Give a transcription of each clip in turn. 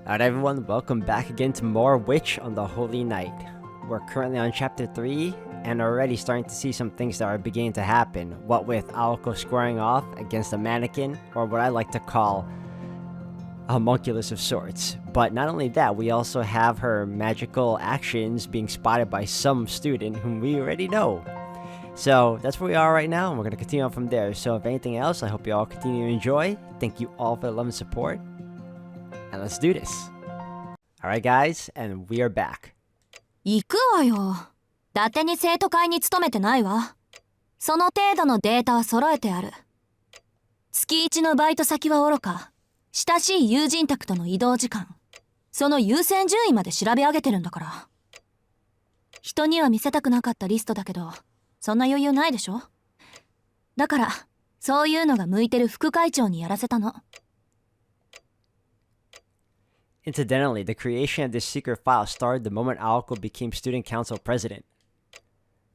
Alright everyone, welcome back again to more Witch on the Holy Night. We're currently on chapter 3, and already starting to see some things that are beginning to happen. What with Aoko squaring off against a mannequin, or what I like to call a homunculus of sorts. But not only that, we also have her magical actions being spotted by some student whom we already know. So that's where we are right now, and we're going to continue on from there. So if anything else, I hope you all continue to enjoy. Thank you all for the love and support. And let's do this. Alright guys, and we are back. 行くわよ。伊達に生徒会に勤めてないわ。その程度のデータは揃えてある。月1のバイト先はおろか、親しい友人宅との移動時間、その優先順位まで調べ上げてるんだから。人には見せたくなかったリストだけど、そんな余裕ないでしょ？だから、そういうのが向いてる副会長にやらせたの。Incidentally, the creation of this secret file started the moment Aoko became student council president.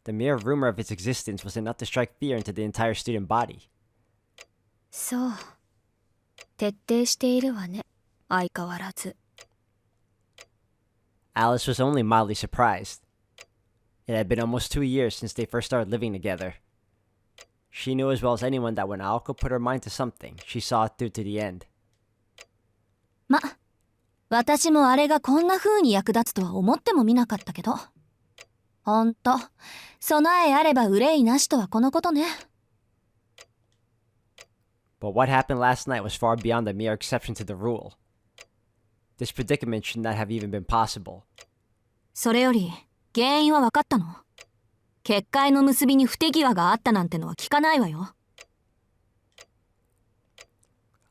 The mere rumor of its existence was enough to strike fear into the entire student body. そう。徹底しているわね。相変わらず。Alice was only mildly surprised. It had been almost 2 years since they first started living together. She knew as well as anyone that when Aoko put her mind to something, she saw it through to the end. 私もあれがこんな風に役立つとは思ってもみなかったけど。ほんと、備えあれば憂いなしとはこのことね。But what happened last night was far beyond the mere exception to the rule. This predicament should not have even been possible. それより、原因は分かったの？結界の結びに不手際があったなんてのは聞かないわよ。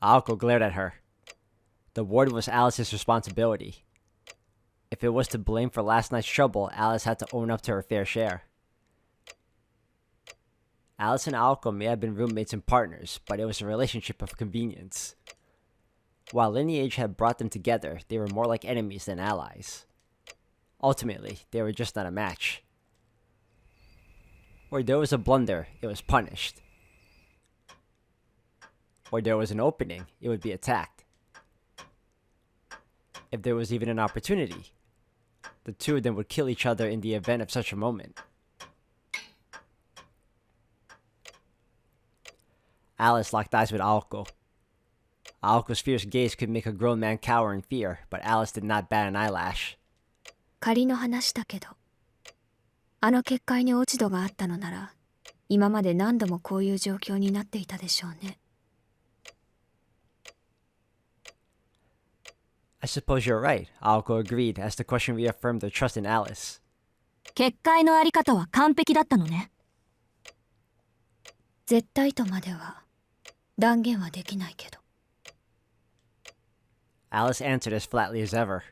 Aoko glared at her. The warden was Alice's responsibility. If it was to blame for last night's trouble, Alice had to own up to her fair share. Alice and Aoko may have been roommates and partners, but it was a relationship of convenience. While lineage had brought them together, they were more like enemies than allies. Ultimately, they were just not a match. Where there was a blunder, it was punished. Where there was an opening, it would be attacked. If there was even an opportunity, the two of them would kill each other in the event of such a moment. Alice locked eyes with Aoko. Aoko's fierce gaze could make a grown man cower in fear, but Alice did not bat an eyelash. 仮の話だけど、あの結界に落ち度があったのなら、今まで何度もこういう状況になっていたでしょうね。I suppose you're right, Aoko agreed as the question reaffirmed their trust in Alice. 結界のあり方は完璧だったのね。絶対とまでは断言はできないけど。Alice answered as flatly as ever.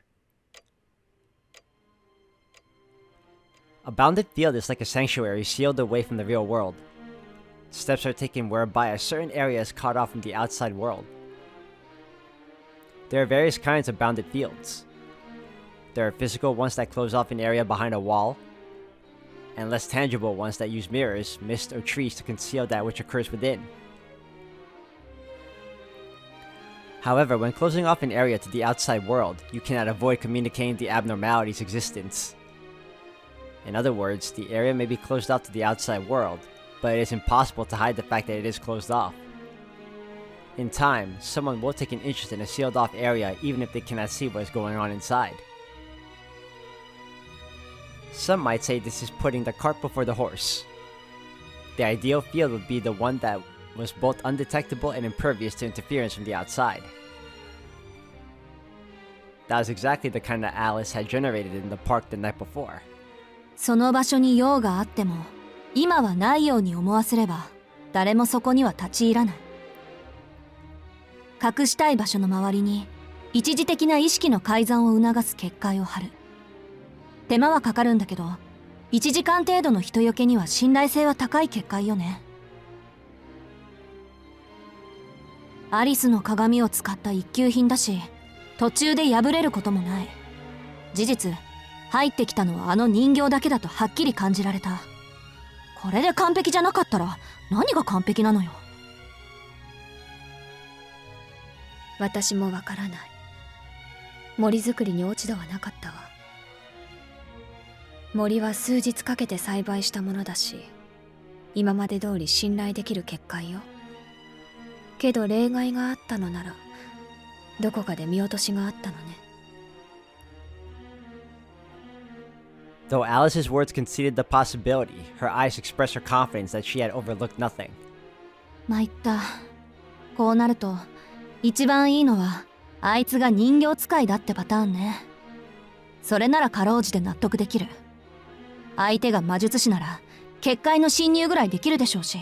A bounded field is like a sanctuary sealed away from the real world. Steps are taken whereby a certain area is cut off from the outside world. There are various kinds of bounded fields. There are physical ones that close off an area behind a wall, and less tangible ones that use mirrors, mist, or trees to conceal that which occurs within. However, when closing off an area to the outside world, you cannot avoid communicating the abnormality's existence. In other words, the area may be closed off to the outside world, but it is impossible to hide the fact that it is closed off. In time, someone will take an interest in a sealed-off area even if they cannot see what is going on inside. Some might say this is putting the cart before the horse. The ideal field would be the one that was both undetectable and impervious to interference from the outside. That was exactly the kind that Alice had generated in the park the night before. その場所に用があっても、今はないように思わせれば、誰もそこには立ち入らない。隠したい場所の周りに一時的な意識の改ざんを促す結界を張る。手間はかかるんだけど、1時間程度の人よけには信頼性は高い結界よね。アリスの鏡を使った一級品だし、途中で破れることもない。事実、入ってきたのはあの人形だけだとはっきり感じられた。これで完璧じゃなかったら何が完璧なのよ。私もわからない。森作りに落ち度はなかったわ。森は数日かけて栽培したものだし、今まで通り信頼できる結果よ。けど例外があったのなら、どこかで見落としがあったのね。Though Alice's words conceded the possibility, her eyes expressed her confidence that she had overlooked nothing. 参った。こうなると、一番いいのは、あいつが人形使いだってパターンね。それならかろうじて納得できる。相手が魔術師なら、結界の侵入ぐらいできるでしょうし。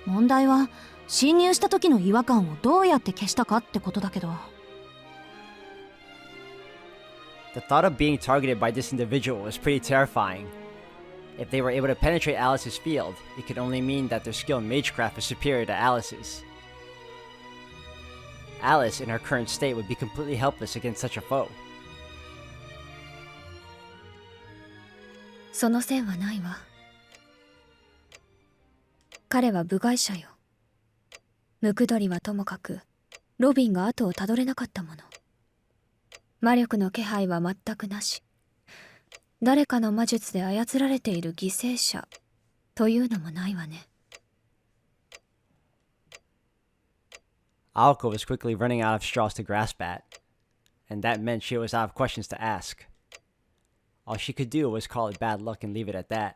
問題は、侵入した時の違和感をどうやって消したかってことだけど。The thought of being targeted by this individual was pretty terrifying. If they were able to penetrate Alice's field, it could only mean that their skill in magecraft was superior to Alice's. Alice, in her current state, would be completely helpless against such a foe. その線はないわ。彼は部外者よ。ムクドリはともかく、ロビンが後をたどれなかったもの。魔力の気配は全くなし。誰かの魔術で操られている犠牲者というのもないわね。Aoko was quickly running out of straws to grasp at, and that meant she was out of questions to ask. All she could do was call it bad luck and leave it at that.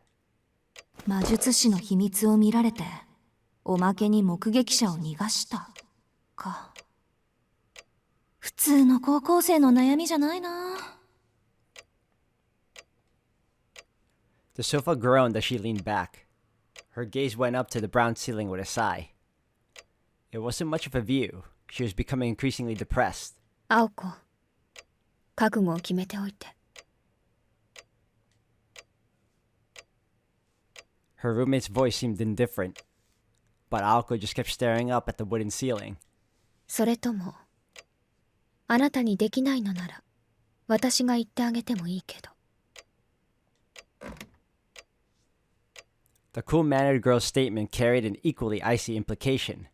魔術師の秘密を見られて、おまけに目撃者を逃がしたか。普通の高校生の悩みじゃないな。The sofa groaned as she leaned back. Her gaze went up to the brown ceiling with a sigh. It wasn't much of a view. She was becoming increasingly depressed. 青子、覚悟を決めておいて。Her roommate's voice seemed indifferent, but Aoko just kept staring up at the wooden ceiling. それとも、あなたにできないのなら、私が言ってあげてもいいけど。The cool-mannered girl's statement carried an equally icy implication.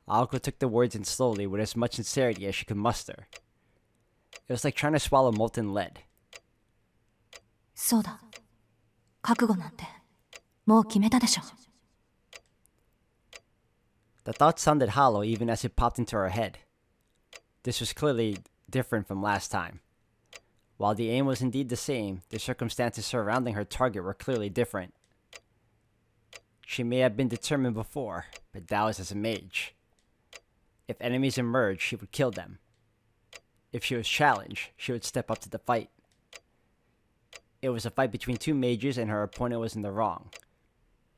Aoko took the words in slowly with as much sincerity as she could muster. It was like trying to swallow molten lead. そうだ。覚悟なんて、もう決めたでしょ。The thought sounded hollow even as it popped into her head. This was clearly different from last time. While the aim was indeed the same, the circumstances surrounding her target were clearly different. She may have been determined before, but that was as a mage. If enemies emerged, she would kill them. If she was challenged, she would step up to the fight. It was a fight between two mages and her opponent was in the wrong.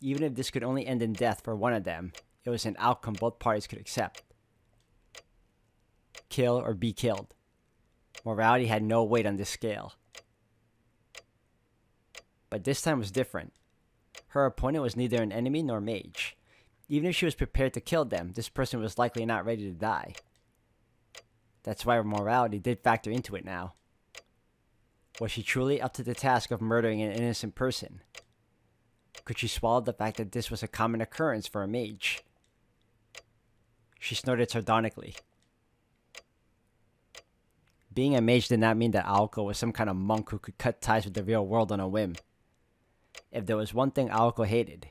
Even if this could only end in death for one of them, it was an outcome both parties could accept. Kill or be killed. Morality had no weight on this scale. But this time was different. Her opponent was neither an enemy nor mage. Even if she was prepared to kill them, this person was likely not ready to die. That's why her morality did factor into it now. Was she truly up to the task of murdering an innocent person? Could she swallow the fact that this was a common occurrence for a mage? She snorted sardonically. Being a mage did not mean that Aoko was some kind of monk who could cut ties with the real world on a whim. If there was one thing Aoko hated,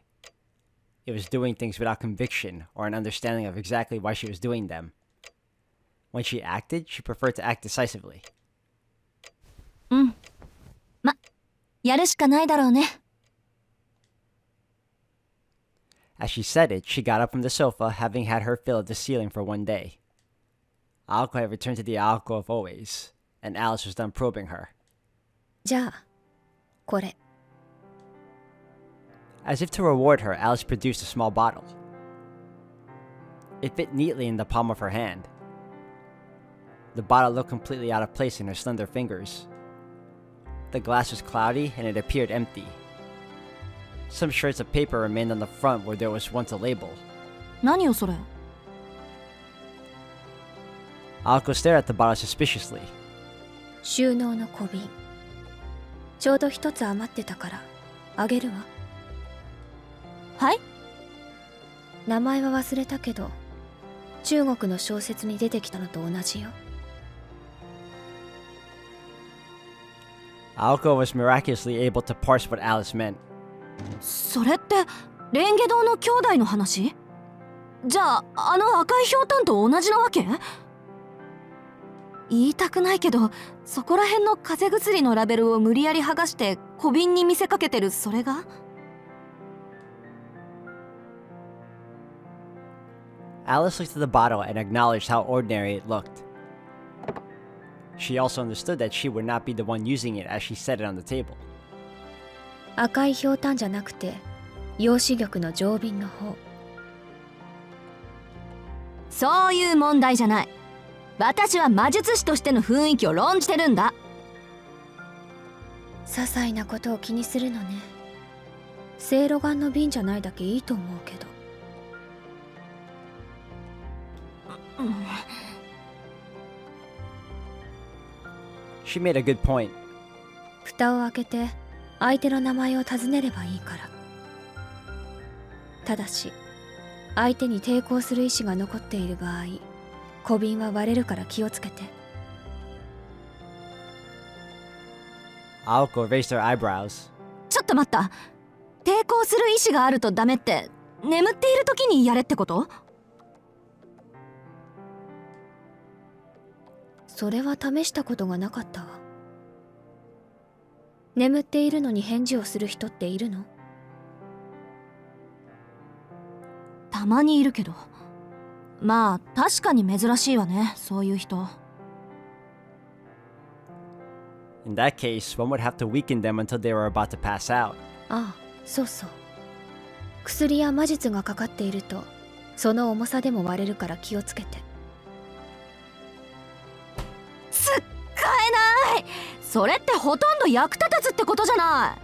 it was doing things without conviction or an understanding of exactly why she was doing them. When she acted, she preferred to act decisively. ま、やるしかないだろうね。As she said it, she got up from the sofa, having had her fill of the ceiling for one day. Aoko had returned to the Aoko of always, and Alice was done probing her. じゃあ、これ。As if to reward her, Alice produced a small bottle. It fit neatly in the palm of her hand. The bottle looked completely out of place in her slender fingers. The glass was cloudy and it appeared empty. Some shreds of paper remained on the front where there was once a label. 何よそれ。Aoko stared at the bottle suspiciously. 収納の小瓶。ちょうど一つ余ってたから、あげるわ。はい？名前は忘れたけど、中国の小説に出てきたのと同じよ。Aoko was miraculously able to parse what Alice meant. それってレンゲ堂の兄弟の話？じゃああの赤いひょうたんと同じなわけ？言いたくないけど、そこら辺の風邪薬のラベルを無理やり剥がして小瓶に見せかけてるそれが？ Alice looked at the bottle and acknowledged how ordinary it looked. She also understood that she would not be the one using it as she set it on the table. 赤いひょうたんじゃなくて陽子玉の上瓶の方。そういう問題じゃない。私は魔術師としての雰囲気を論じてるんだ。些細なことを気にするのね。せいろがんの瓶じゃないだけいいと思うけど。She made a good point. 蓋を開けて相手の名前を尋ねればいいから。ただし相手に抵抗する意志が残っている場合、小瓶は割れるから気をつけて。 Aoko raised her eyebrows. ちょっと待った。抵抗する意志があるとダメって眠っている時にやれってこと？それは試したことがなかったわ。眠っているのに返事をする人っているの？たまにいるけど、まあ確かに珍しいわね、そういう人。 In that case, one would have to weaken them until they were about to pass out. ああ、そうそう。薬や魔術がかかっているとその重さでも割れるから気をつけて。使えない。それってほとんど役立たずってことじゃない。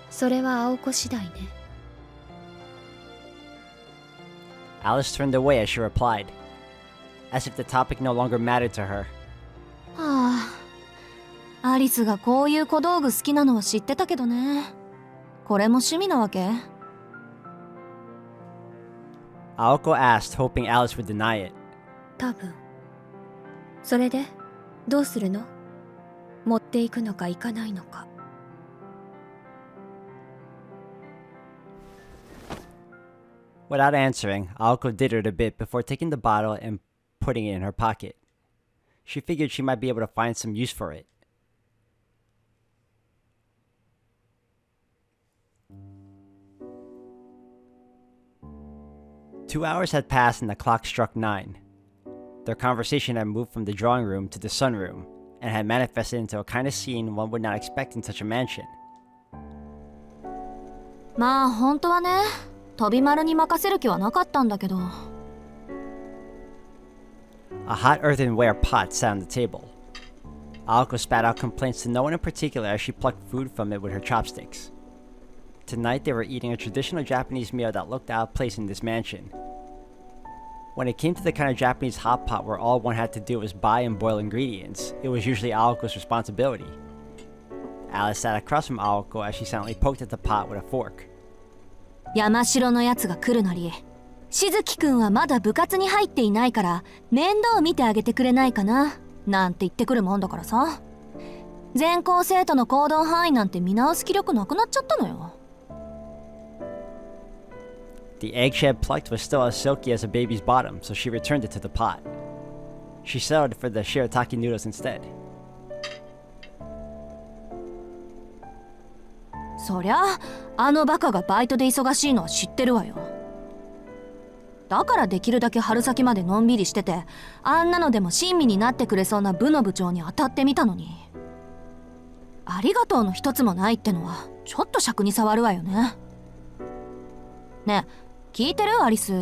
それは青子次第ね。Alice turned away as she replied, as if the topic no longer mattered to her. はあ、アリスがこういう小道具好きなのは知ってたけどね。これも趣味なわけ？ Aoko asked, hoping Alice would deny it. 多分。それでどうするの？持っていくのか行かないのか。Without answering, Aoko diddered a bit before taking the bottle and putting it in her pocket. She figured she might be able to find some use for it. Two hours had passed and the clock struck 9. Their conversation had moved from the drawing room to the sunroom and had manifested into a kind of scene one would not expect in such a mansion. まあ本当はね、飛び丸に任せる気はなかったんだけど。 A hot earthenware pot sat on the table. Aoko spat out complaints to no one in particular as she plucked food from it with her chopsticks. Tonight they were eating a traditional Japanese meal that looked out of place in this mansion. When it came to the kind of Japanese hot pot where all one had to do was buy and boil ingredients, it was usually Aoko's responsibility. Alice sat across from Aoko as she silently poked at the pot with a fork. 山城のやつが来るなり、しずきくんはまだ部活に入っていないから面倒を見てあげてくれないかななんて言ってくるもんだからさ。全校生徒の行動範囲なんて見直す気力なくなっちゃったのよ。 The egg she had plucked was still as silky as a baby's bottom, so she returned it to the pot. She settled for the shirataki noodles instead. そりゃあのバカがバイトで忙しいのは知ってるわよ。だからできるだけ春先までのんびりしてて、あんなのでも親身になってくれそうな部の部長に当たってみたのに、ありがとうの一つもないってのはちょっと尺に触るわよね。ねえ、聞いてるアリス？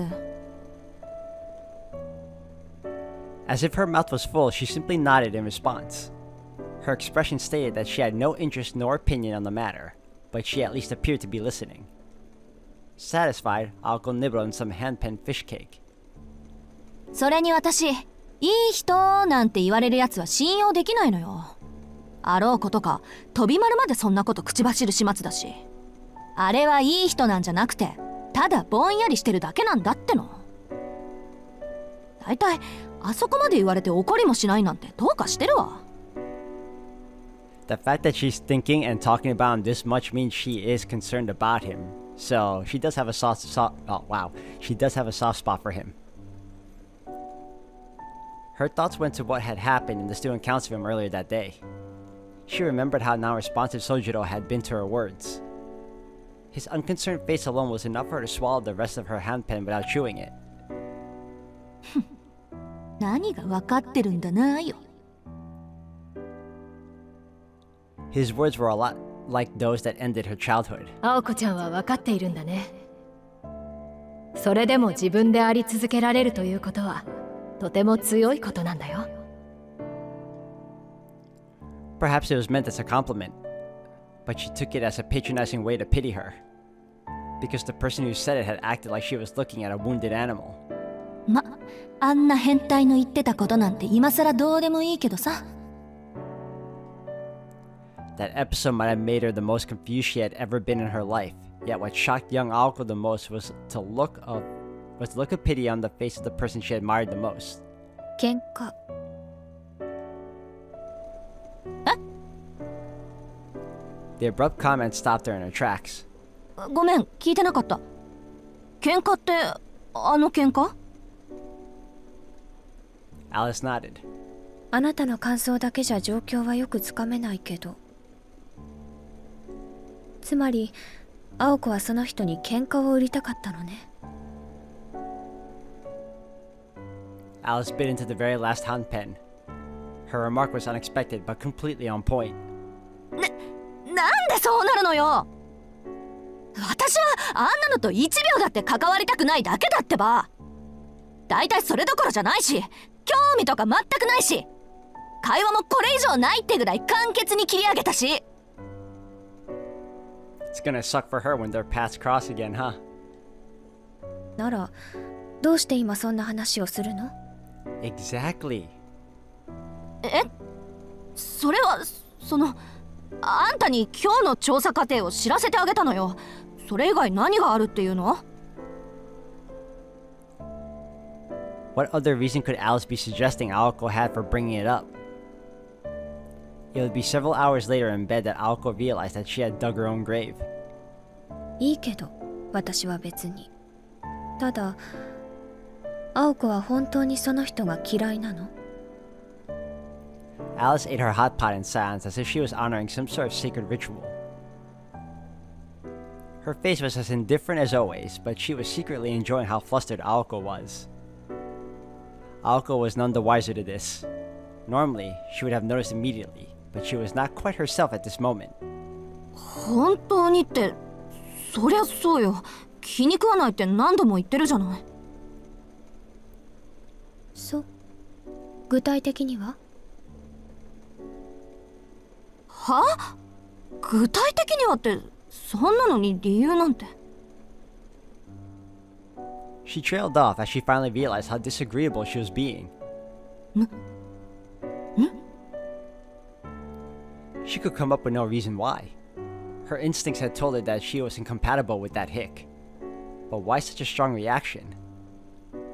As if her mouth was full, she simply nodded in response. Her expression stated that she had no interest nor opinion on the matter, but she at least appeared to be listening. Satisfied, Aoko nibbled on some hand-penned fish cake. それに私、いい人なんて言われるやつは信用できないのよ。あろうことか、飛び丸までそんなこと口走る始末だし。あれはいい人なんじゃなくて、ただぼんやりしてるだけなんだっての。だいたいあそこまで言われて怒りもしないなんてどうかしてるわ。The fact that she's thinking and talking about him this much means she is concerned about him. So she does have a she does have a soft spot for him. Her thoughts went to what had happened in the student council room earlier that day. She remembered how non-responsive Sojuuro had been to her words. His unconcerned face alone was enough for her to swallow the rest of her handpen without chewing it. 何が分かってるんだなよ。His words were a lot like those that ended her childhood. 青子ちゃんは分かっているんだね。それでも自分であり続けられるということはとても強いことなんだよ。Perhaps it was meant as a compliment, but she took it as a patronizing way to pity her, because the person who said it had acted like she was looking at a wounded animal. あんな変態の言ってたことなんて今さらどうでもいいけどさ。That episode might have made her the most confused she had ever been in her life, yet what shocked young Aoko the most was the look of pity on the face of the person she admired the most. 喧嘩。The abrupt comment stopped her in her tracks. ごめん、聞いてなかった。喧嘩ってあの喧嘩？ Alice nodded. あなたの感想だけじゃ状況はよくつかめないけど。つまり、青子はその人に喧嘩を売りたかったのね。Alice bit into the very last handpen. Her remark was unexpected but completely on point. なんでそうなるのよ。私はあんなのと1秒だって関わりたくないだけだってば。だいたいそれどころじゃないし、興味とか全くないし、会話もこれ以上ないってぐらい簡潔に切り上げたし。It's gonna suck for her when their paths cross again, huh? なら、どうして今そんな話をするの？ Exactly. それはあんたに今日の調査過程を知らせてあげたのよ。それ以外何があるっていうの？ What other reason could Alice be suggesting Aoko had for bringing it up? It would be several hours later in bed that Aoko realized that she had dug her own grave. いいけど、私は別に。ただ、青子は本当にその人が嫌いなの？ Alice ate her hot pot in silence as if she was honoring some sort of sacred ritual. Her face was as indifferent as always, but she was secretly enjoying how flustered Aoko was. Aoko was none the wiser to this. Normally, she would have noticed immediately, but she was not quite herself at this moment. 本当にって、そりゃそうよ。気に食わないって何度も言ってるじゃない。そう。具体的には？は？具体的にはってそんなのに理由なんて。She trailed off as she finally realized how disagreeable she was being. She could come up with no reason why. Her instincts had told her that she was incompatible with that hick. But why such a strong reaction?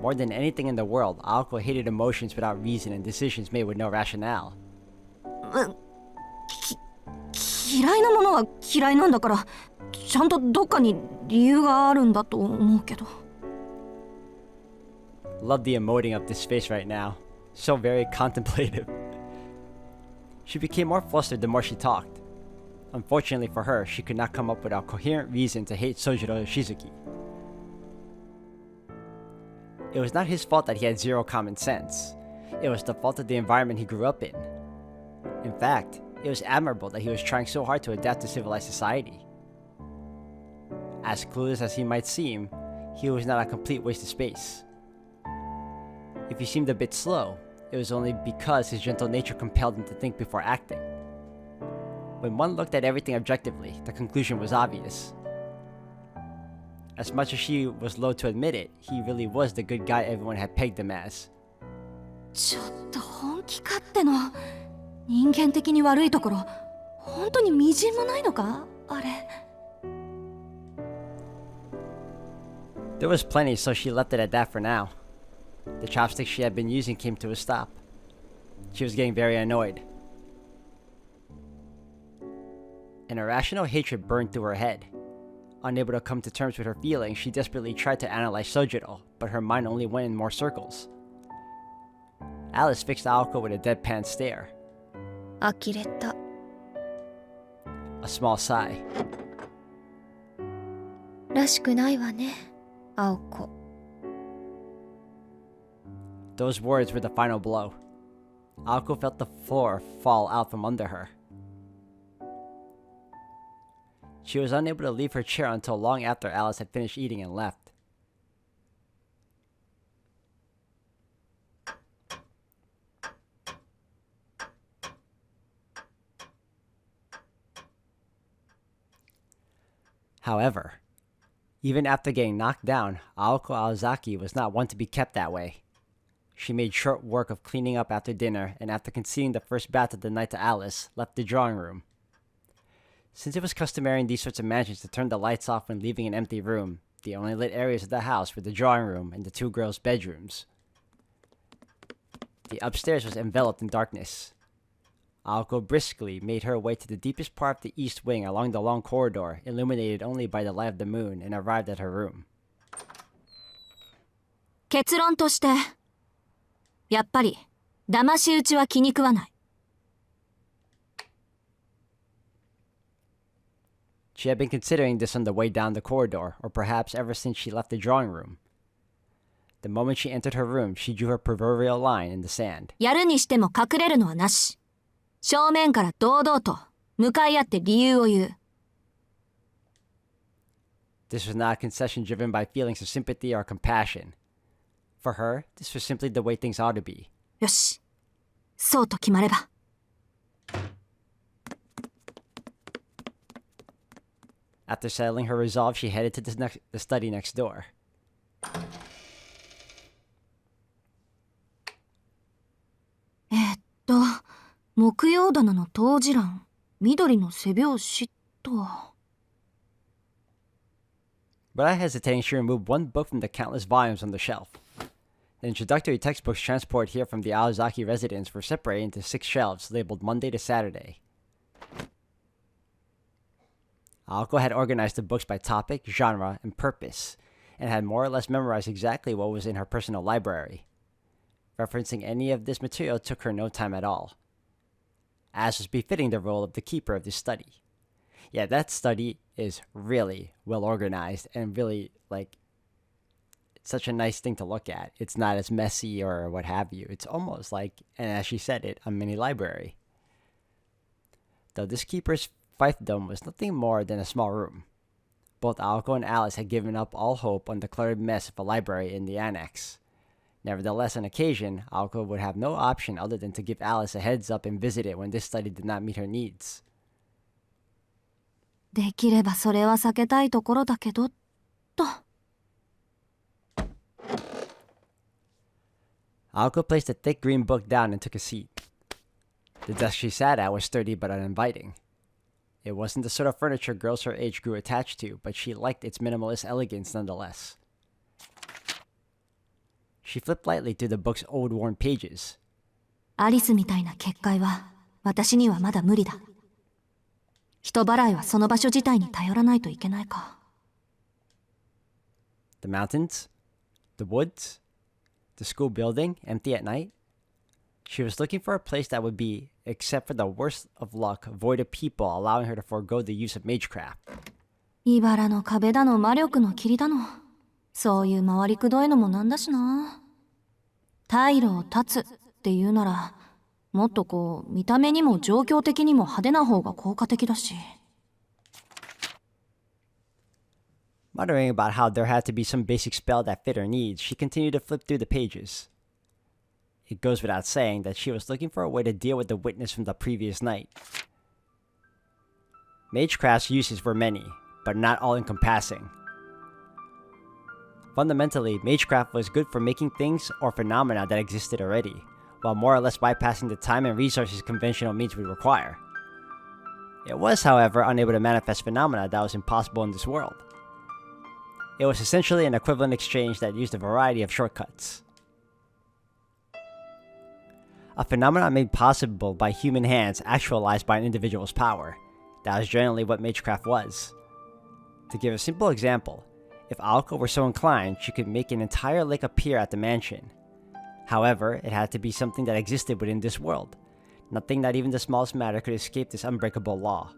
More than anything in the world, Aoko hated emotions without reason and decisions made with no rationale. 嫌いなものは嫌いなんだから、ちゃんとどっかに理由があるんだと思うけど。Love the emoting of this face right now. So very contemplative. She became more flustered the more she talked. Unfortunately for her, she could not come up with a coherent reason to hate Sojuuro Shizuki. It was not his fault that he had zero common sense. It was the fault of the environment he grew up in. In fact, it was admirable that he was trying so hard to adapt to civilized society. As clueless as he might seem, he was not a complete waste of space. If he seemed a bit slow, it was only because his gentle nature compelled him to think before acting. When one looked at everything objectively, the conclusion was obvious. As much as she was loath to admit it, he really was the good guy everyone had pegged him as. ちょっと本気かっての。人間的に悪いところ、本当にみじんもないのか？あれ。There was plenty, so she left it at that for now. The chopsticks she had been using came to a stop. She was getting very annoyed. An irrational hatred burned through her head. Unable to come to terms with her feelings, she desperately tried to analyze Sojuuro, but her mind only went in more circles. Alice fixed Aoko with a deadpan stare. 呆れた。 A small sigh. らしくないわね、青子。 Those words were the final blow. Aoko felt the floor fall out from under her. She was unable to leave her chair until long after Alice had finished eating and left. However, even after getting knocked down, Aoko Aozaki was not one to be kept that way. She made short work of cleaning up after dinner, and after conceding the first bath of the night to Alice, left the drawing room. Since it was customary in these sorts of mansions to turn the lights off when leaving an empty room, the only lit areas of the house were the drawing room and the two girls' bedrooms. The upstairs was enveloped in darkness. Aoko briskly made her way to the deepest part of the east wing along the long corridor, illuminated only by the light of the moon, and arrived at her room. 結論として、やっぱり騙し討ちは気に食わない。She had been considering this on the way down the corridor, or perhaps ever since she left the drawing room. The moment she entered her room, she drew her proverbial line in the sand. やるにしても隠れるのはなし。正面から堂々と向かい合って理由を言う。This was not a concession driven by feelings of sympathy or compassion. For her, this was simply the way things ought to be. よし、そうと決まれば。After settling her resolve, she headed to the study next door. 木曜棚の当時欄、緑の背表紙と。Without hesitating, she removed one book from the countless volumes on the shelf. The introductory textbooks transported here from the Aozaki residence were separated into 6 shelves labeled Monday to Saturday. Aoko had organized the books by topic, genre, and purpose, and had more or less memorized exactly what was in her personal library. Referencing any of this material took her no time at all, as was befitting the role of the keeper of this study. Yeah, that study is really well organized and really, it's such a nice thing to look at. It's not as messy or what have you. It's almost like, and as she said it, a mini library. Though this keeper's fiefdom was nothing more than a small room. Both Aoko and Alice had given up all hope on the cluttered mess of a library in the annex. Nevertheless, on occasion, Aoko would have no option other than to give Alice a heads up and visit it when this study did not meet her needs. できればそれは避けたいところだけど、と。Aoko placed a thick green book down and took a seat. The desk she sat at was sturdy but uninviting. It wasn't the sort of furniture girls her age grew attached to, but she liked its minimalist elegance nonetheless. She flipped lightly through the book's old worn pages. アリスみたいな結界は私にはまだ無理だ。人払いはその場所自体に頼らないといけないか。The mountains? The woods? The school building, empty at night? She was looking for a place that would be, except for the worst of luck, void of people, allowing her to forego the use of magecraft. 茨の壁だの魔力の霧だの。そういう回りくどいのもなんだしな。退路を断つっていうなら、もっとこう見た目にも状況的にも派手な方が効果的だし。Muttering about how there had to be some basic spell that fit her needs, she continued to flip through the pages. It goes without saying that she was looking for a way to deal with the witness from the previous night. Magecraft's uses were many, but not all encompassing. Fundamentally, magecraft was good for making things or phenomena that existed already, while more or less bypassing the time and resources conventional means would require. It was, however, unable to manifest phenomena that was impossible in this world. It was essentially an equivalent exchange that used a variety of shortcuts. a phenomenon made possible by human hands actualized by an individual's power. That was generally what magecraft was. To give a simple example, if Aoko were so inclined, she could make an entire lake appear at the mansion. However, it had to be something that existed within this world. Nothing that even the smallest matter could escape this unbreakable law.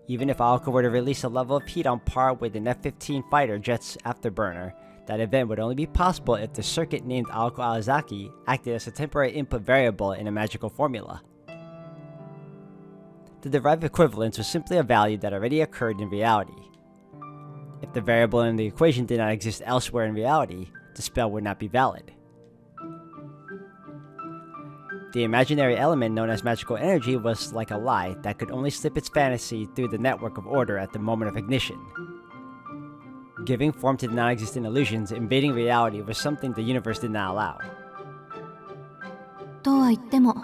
Even if Aoko were to release a level of heat on par with an F-15 fighter jet's afterburner, that event would only be possible if the circuit named Aoko Aozaki acted as a temporary input variable in a magical formula. The derived equivalence was simply a value that already occurred in reality. If the variable in the equation did not exist elsewhere in reality, the spell would not be valid. The imaginary element known as magical energy was like a lie that could only slip its fantasy through the network of order at the moment of ignition. Giving form to the non-existent illusions invading reality was something the universe did not allow. とは言っても、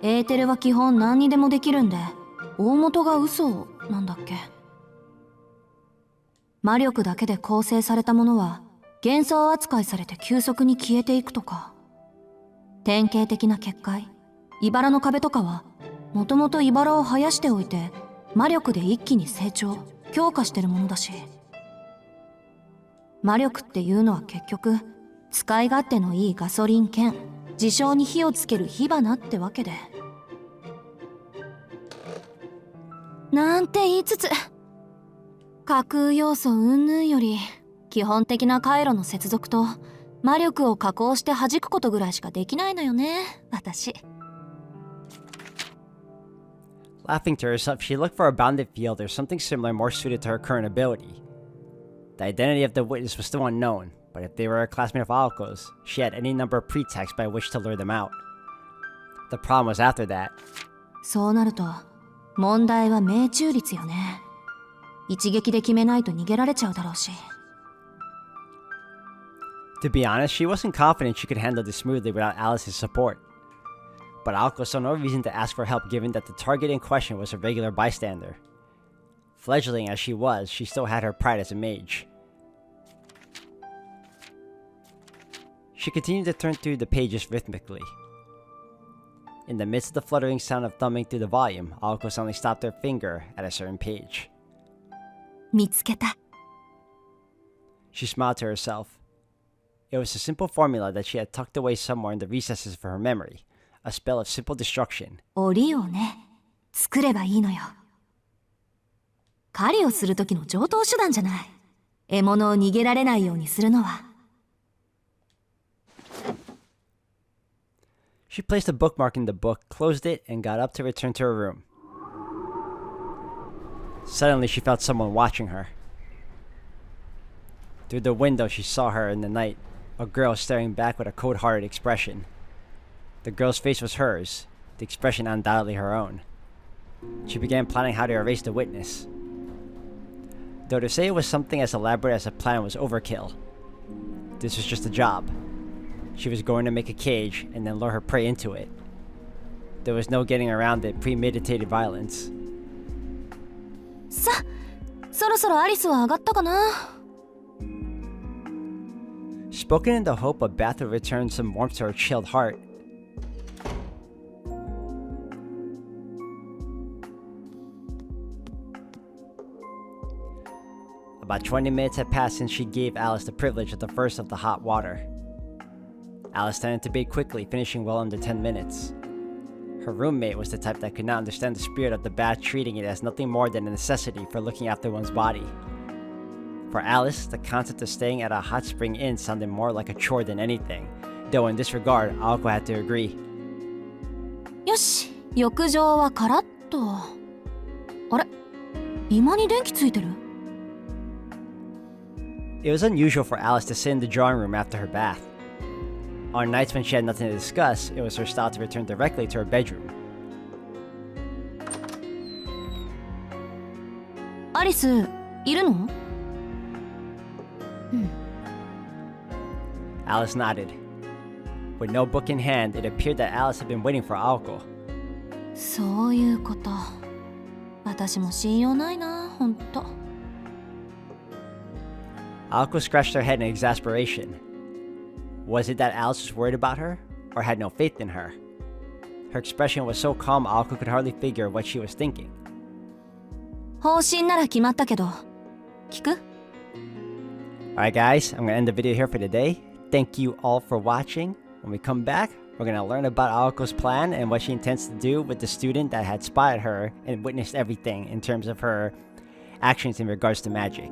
エーテルは基本何にでもできるんで、大元が嘘なんだっけ。魔力だけで構成されたものは幻想扱いされて急速に消えていくとか、典型的な結界、茨の壁とかはもともと茨を生やしておいて魔力で一気に成長強化してるものだし、魔力っていうのは結局使い勝手のいいガソリン兼事象に火をつける火花ってわけで、なんて言いつつ架空要素云々より基本的な回路の接続と魔力を加工して弾くことぐらいしかできないのよね、私。Laughing to herself, she looked for a bounded field or something similar more suited to her current ability. The identity of the witness was still unknown, but if they were a classmate of Aoko's, she had any number of pretexts by which to lure them out. The problem was after that. そうなると問題は命中率よね。一撃で決めないと逃げられちゃうだろうし。To be honest, she wasn't confident she could handle this smoothly without Alice's support. But Aoko saw no reason to ask for help given that the target in question was a regular bystander. Fledgling as she was, she still had her pride as a mage. She continued to turn through the pages rhythmically. In the midst of the fluttering sound of thumbing through the volume, Aoko suddenly stopped her finger at a certain page. 見つけた。 She smiled to herself. It was a simple formula that she had tucked away somewhere in the recesses of her memory, a spell of simple destruction. 檻をね、作ればいいのよ。狩りをする時の常套手段じゃない。獲物を逃げられないようにするのは。She placed a bookmark in the book, closed it, and got up to return to her room. Suddenly, she felt someone watching her. Through the window, she saw her in the night, a girl staring back with a cold-hearted expression. The girl's face was hers, the expression undoubtedly her own. She began planning how to erase the witness. Though to say it was something as elaborate as a plan was overkill. This was just a job. She was going to make a cage and then lure her prey into it. There was no getting around it premeditated violence. さ、そろそろアリスは上がったかな。 Spoken in the hope a bath would return some warmth to her chilled heart. About 20 minutes had passed since she gave Alice the privilege of the first of the hot water. Alice tended to bathe quickly, finishing well under 10 minutes. Her roommate was the type that could not understand the spirit of the bath, treating it as nothing more than a necessity for looking after one's body. For Alice, the concept of staying at a hot spring inn sounded more like a chore than anything, though in this regard, Aoko had to agree. よし、浴場はカラッと。あれ、今に電気ついてる？ It was unusual for Alice to sit in the drawing room after her bath. On nights when she had nothing to discuss, it was her style to return directly to her bedroom. アリス、いるの？ Alice nodded. With no book in hand, it appeared that Alice had been waiting for Aoko. そういうこと。私も信用ないな、ほんと。Aoko scratched her head in exasperation. Was it that Alice was worried about her? or had no faith in her. Her expression was so calm Aoko could hardly figure what she was thinking. 方針なら決まったけど、聞く？ Alright guys, I'm gonna end the video here for today. Thank you all for watching. When we come back, we're gonna learn about Aoko's plan and what she intends to do with the student that had spied her and witnessed everything in terms of her actions in regards to magic.